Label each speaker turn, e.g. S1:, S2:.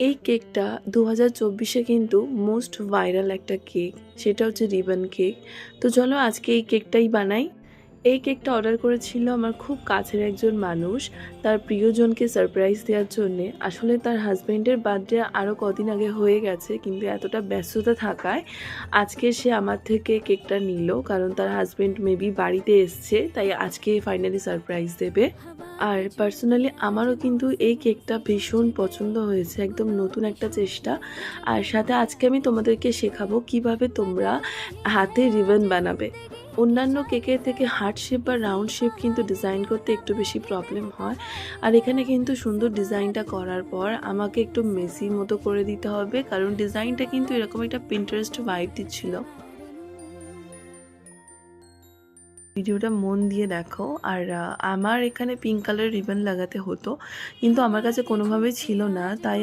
S1: এই কেকটা 2024-এ কিন্তু মোস্ট ভাইরাল একটা কেক, সেটা হচ্ছে রিবন কেক। তো চলো আজকে এই কেকটাই বানাই। এই কেকটা অর্ডার করেছিল আমার খুব কাছের একজন মানুষ, তার প্রিয়জনকে সারপ্রাইজ দেওয়ার জন্যে। আসলে তার হাজব্যান্ডের বার্থডে আরও কদিন আগে হয়ে গেছে, কিন্তু এতটা ব্যস্ততা থাকায় আজকে সে আমার থেকে কেকটা নিল, কারণ তার হাজব্যান্ড মেবি বাড়িতে এসছে, তাই আজকে ফাইনালি সারপ্রাইজ দেবে। আর পার্সোনালি আমারও কিন্তু এই কেকটা ভীষণ পছন্দ হয়েছে, একদম নতুন একটা চেষ্টা। আর সাথে আজকে আমি তোমাদেরকে শেখাবো কিভাবে তোমরা হাতে রিবন বানাবে। অন্যান্য কেকের থেকে হার্ট শেপ বা রাউন্ড শেপ কিন্তু ডিজাইন করতে একটু বেশি প্রবলেম হয়। আর এখানে কিন্তু সুন্দর ডিজাইনটা করার পর আমাকে একটু মেসি মতো করে দিতে হবে, কারণ ডিজাইনটা কিন্তু এরকম একটা পিন্টারেস্ট ভাইব দিচ্ছিল। ভিডিওটা মন দিয়ে দেখো। আর আমার এখানে পিঙ্ক কালার রিবন লাগাতে হতো, কিন্তু আমার কাছে কোনোভাবেই ছিল না, তাই